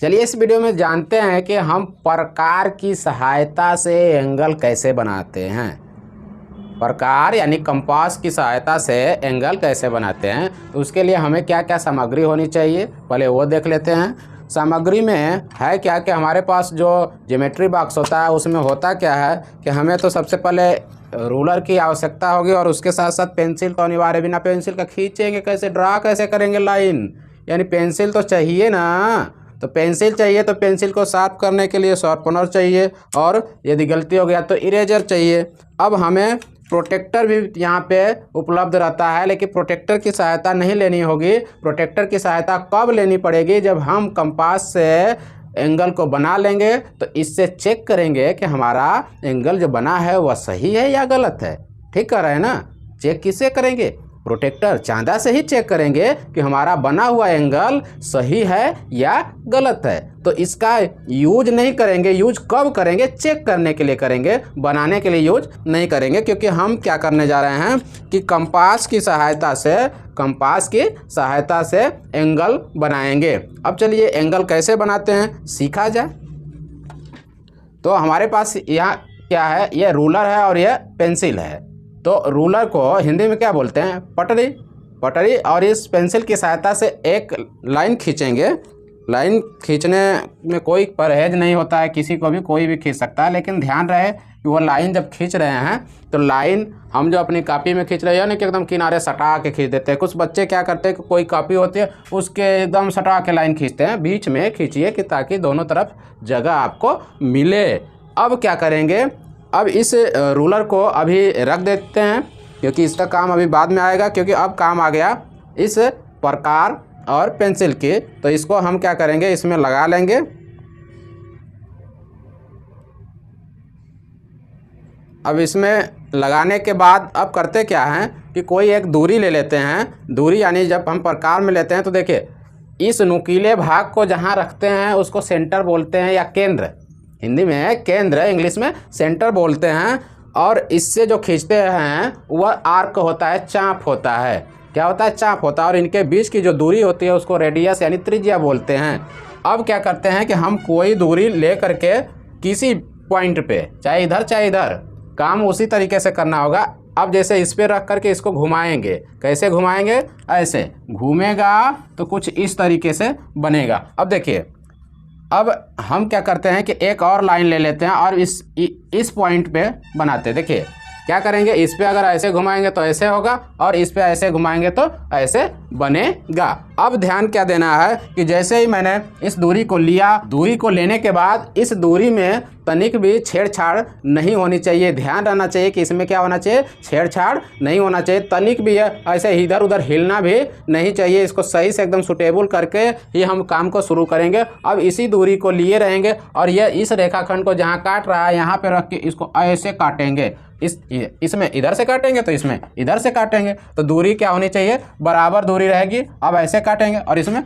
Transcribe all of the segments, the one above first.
चलिए इस वीडियो में जानते हैं कि हम प्रकार की सहायता से एंगल कैसे बनाते हैं। प्रकार यानी कंपास की सहायता से एंगल कैसे बनाते हैं, तो उसके लिए हमें क्या क्या सामग्री होनी चाहिए पहले वो देख लेते हैं। सामग्री में है क्या कि हमारे पास जो ज्योमेट्री बॉक्स होता है उसमें होता क्या है कि हमें तो सबसे पहले रूलर की आवश्यकता होगी और उसके साथ साथ पेंसिल तो अनिवार्य। बिना पेंसिल का खींचेंगे कैसे, ड्रा कैसे करेंगे लाइन, यानी पेंसिल तो चाहिए ना। तो पेंसिल चाहिए, तो पेंसिल को साफ करने के लिए शार्पनर चाहिए और यदि गलती हो गया तो इरेजर चाहिए। अब हमें प्रोटेक्टर भी यहाँ पे उपलब्ध रहता है, लेकिन प्रोटेक्टर की सहायता नहीं लेनी होगी। प्रोटेक्टर की सहायता कब लेनी पड़ेगी, जब हम कंपास से एंगल को बना लेंगे तो इससे चेक करेंगे कि हमारा एंगल जो बना है वह सही है या गलत है। ठीक कर रहे हैं ना। चेक किससे करेंगे, प्रोटेक्टर चांदा से ही चेक करेंगे कि हमारा बना हुआ एंगल सही है या गलत है। तो इसका यूज नहीं करेंगे। यूज कब करेंगे, चेक करने के लिए करेंगे, बनाने के लिए यूज नहीं करेंगे। क्योंकि हम क्या करने जा रहे हैं कि कंपास की सहायता से एंगल बनाएंगे। अब चलिए एंगल कैसे बनाते हैं सीखा जाए। तो हमारे पास यहाँ क्या है, ये रूलर है और ये पेंसिल है। तो रूलर को हिंदी में क्या बोलते हैं, पटरी। और इस पेंसिल की सहायता से एक लाइन खींचेंगे। लाइन खींचने में कोई परहेज नहीं होता है, किसी को भी कोई भी खींच सकता है, लेकिन ध्यान रहे कि वो लाइन जब खींच रहे हैं तो लाइन हम जो अपनी कॉपी में खींच रहे हैं ना कि एकदम किनारे सटा के खींच देते हैं। कुछ बच्चे क्या करते हैं कि कोई कॉपी होती है उसके एकदम सटा के लाइन खींचते हैं। बीच में खींचिए कि ताकि दोनों तरफ जगह आपको मिले। अब क्या करेंगे, अब इस रूलर को अभी रख देते हैं क्योंकि इसका काम अभी बाद में आएगा। क्योंकि अब काम आ गया इस प्रकार और पेंसिल की, तो इसको हम क्या करेंगे, इसमें लगा लेंगे। अब इसमें लगाने के बाद अब करते क्या हैं कि कोई एक दूरी ले लेते हैं। दूरी यानी जब हम प्रकार में लेते हैं तो देखिए इस नुकीले भाग को जहाँ रखते हैं उसको सेंटर बोलते हैं या केंद्र। हिंदी में केंद्र, इंग्लिश में सेंटर बोलते हैं। और इससे जो खींचते हैं वह आर्क होता है, चाप होता है। क्या होता है, चाप होता है। और इनके बीच की जो दूरी होती है उसको रेडियस यानी त्रिज्या बोलते हैं। अब क्या करते हैं कि हम कोई दूरी ले करके किसी पॉइंट पे, चाहे इधर, काम उसी तरीके से करना होगा। अब जैसे इस पे रख करके इसको घुमाएंगे। कैसे घुमाएंगे, ऐसे घूमेगा तो कुछ इस तरीके से बनेगा। अब देखिए, अब हम क्या करते हैं कि एक और लाइन ले लेते हैं और इस पॉइंट पे बनाते हैं। देखिए क्या करेंगे, इस पे अगर ऐसे घुमाएंगे तो ऐसे होगा और इस पे ऐसे घुमाएंगे तो ऐसे बनेगा। अब ध्यान क्या देना है कि जैसे ही मैंने इस दूरी को लिया, दूरी को लेने के बाद इस दूरी में तनिक भी छेड़छाड़ नहीं होनी चाहिए। ध्यान रहना चाहिए कि इसमें क्या होना चाहिए, छेड़छाड़ नहीं होना चाहिए। तनिक भी ऐसे इधर उधर हिलना भी नहीं चाहिए। इसको सही से एकदम सुटेबल करके ही हम काम को शुरू करेंगे। अब इसी दूरी को लिए रहेंगे और यह इस रेखाखंड को जहाँ काट रहा है यहाँ पे रख के इसको ऐसे काटेंगे। इसमें इधर से काटेंगे तो इसमें इधर से काटेंगे। तो दूरी क्या होनी चाहिए, बराबर दूरी रहेगी। अब ऐसे काटेंगे और इसमें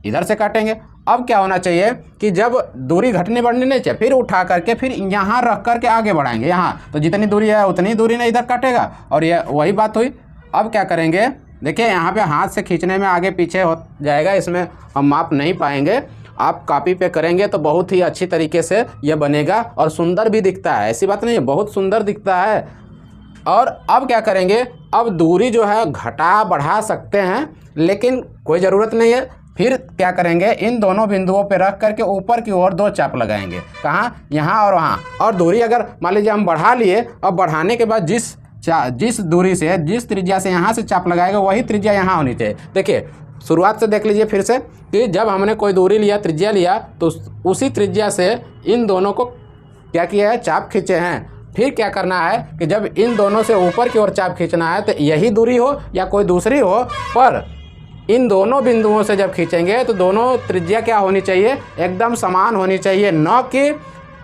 इधर से काटेंगे। अब क्या होना चाहिए कि जब दूरी घटनी बढ़नी नहीं चाहिए, फिर उठा करके फिर यहाँ रख करके आगे बढ़ाएंगे। यहाँ तो जितनी दूरी है उतनी दूरी ने इधर काटेगा और ये वही बात हुई। अब क्या करेंगे, देखिए यहाँ पे हाथ से खींचने में आगे पीछे हो जाएगा, इसमें हम माप नहीं पाएंगे। आप कॉपी पे करेंगे तो बहुत ही अच्छी तरीके से यह बनेगा और सुंदर भी दिखता है। ऐसी बात नहीं है, बहुत सुंदर दिखता है। और अब क्या करेंगे, अब दूरी जो है घटा बढ़ा सकते हैं लेकिन कोई ज़रूरत नहीं है। फिर क्या करेंगे, इन दोनों बिंदुओं पे रख करके ऊपर की ओर 2 चाप लगाएंगे। कहाँ, यहाँ और वहाँ। और दूरी अगर मान लीजिए हम बढ़ा लिए, अब बढ़ाने के बाद जिस दूरी से, जिस त्रिज्या से यहाँ से चाप लगाएगा वही त्रिज्या यहाँ होनी चाहिए। देखिए शुरुआत से देख लीजिए फिर से कि जब हमने कोई दूरी लिया, त्रिज्या लिया, तो उसी त्रिज्या से इन दोनों को क्या किया है, चाप खींचे हैं। फिर क्या करना है कि जब इन दोनों से ऊपर की ओर चाप खींचना है तो यही दूरी हो या कोई दूसरी हो, पर इन दोनों बिंदुओं से जब खींचेंगे तो दोनों त्रिज्या क्या होनी चाहिए, एकदम समान होनी चाहिए। न कि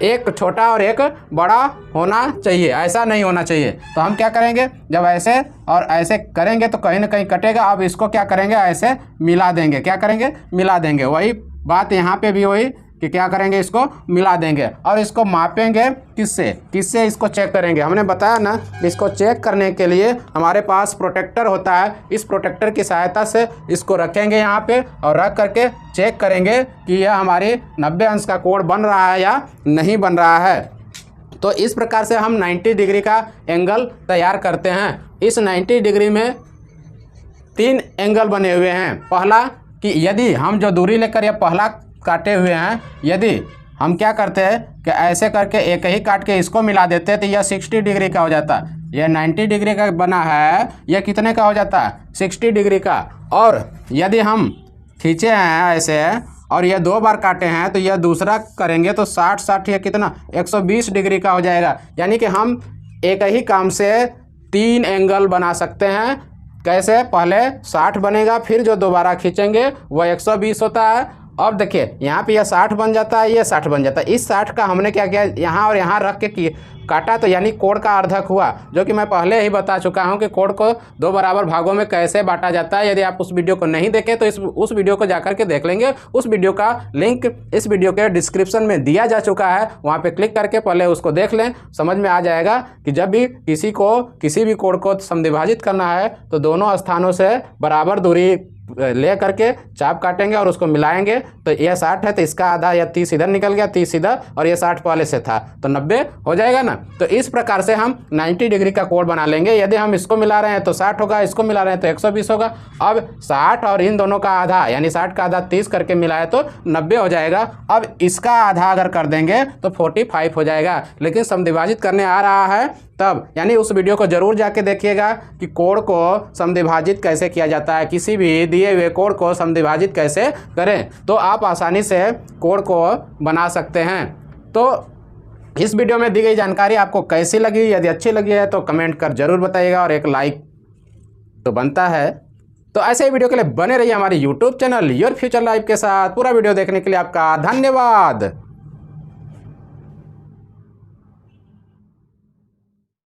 एक छोटा और एक बड़ा होना चाहिए, ऐसा नहीं होना चाहिए। तो हम क्या करेंगे, जब ऐसे और ऐसे करेंगे तो कहीं ना कहीं कटेगा। अब इसको क्या करेंगे, ऐसे मिला देंगे। क्या करेंगे, मिला देंगे। वही बात यहाँ पे भी वही कि क्या करेंगे, इसको मिला देंगे और इसको मापेंगे किससे इसको चेक करेंगे। हमने बताया ना, इसको चेक करने के लिए हमारे पास प्रोटेक्टर होता है। इस प्रोटेक्टर की सहायता से इसको रखेंगे यहाँ पे और रख करके चेक करेंगे कि यह हमारी 90 अंश का कोण बन रहा है या नहीं बन रहा है। तो इस प्रकार से हम 90 डिग्री का एंगल तैयार करते हैं। इस 90 डिग्री में 3 एंगल बने हुए हैं। पहला कि यदि हम जो दूरी लेकर यह पहला काटे हुए हैं, यदि हम क्या करते हैं कि ऐसे करके एक ही काट के इसको मिला देते हैं तो यह 60 डिग्री का हो जाता है। यह 90 डिग्री का बना है, यह कितने का हो जाता है, 60 डिग्री का। और यदि हम खींचे हैं ऐसे और यह 2 बार काटे हैं तो यह दूसरा करेंगे तो 60 या कितना 120 डिग्री का हो जाएगा। यानी कि हम एक ही काम से 3 एंगल बना सकते हैं। कैसे, पहले 60 बनेगा, फिर जो दोबारा खींचेंगे वह 120 होता है। अब देखिए यहाँ पे यह 60 बन जाता है, यह 60 बन जाता है। इस 60 का हमने क्या किया, यहाँ और यहाँ रख के काटा तो यानी कोण का अर्धक हुआ, जो कि मैं पहले ही बता चुका हूँ कि कोण को 2 बराबर भागों में कैसे बांटा जाता है। यदि आप उस वीडियो को नहीं देखें तो उस वीडियो को जाकर के देख लेंगे। उस वीडियो का लिंक इस वीडियो के डिस्क्रिप्शन में दिया जा चुका है, वहाँ पे क्लिक करके पहले उसको देख लें। समझ में आ जाएगा कि जब भी किसी भी कोण को समद्विभाजित करना है तो दोनों स्थानों से बराबर दूरी ले करके चाप काटेंगे और उसको मिलाएंगे। तो यह 60 है तो इसका आधा या 30 इधर निकल गया, 30 इधर, और यह 60 पहले से था तो 90 हो जाएगा ना। तो इस प्रकार से हम 90 डिग्री का कोण बना लेंगे। यदि हम इसको मिला रहे हैं तो 60 होगा, इसको मिला रहे हैं तो 120 होगा। अब 60 और इन दोनों का आधा यानी 60 का आधा 30 करके मिलाए तो 90 हो जाएगा। अब इसका आधा अगर कर देंगे तो 45 हो जाएगा। लेकिन समद्विभाजित करने आ रहा है तब, यानी उस वीडियो को जरूर जाके देखिएगा कि कोण को समद्विभाजित कैसे किया जाता है, किसी भी दिए हुए कोण को समद्विभाजित कैसे करें, तो आप आसानी से कोण को बना सकते हैं। तो इस वीडियो में दी गई जानकारी आपको कैसी लगी, यदि अच्छी लगी है तो कमेंट कर जरूर बताइएगा और एक लाइक तो बनता है। तो ऐसे ही वीडियो के लिए बने रहिए हमारे YouTube channel your future life के साथ। पूरा वीडियो देखने के लिए आपका धन्यवाद।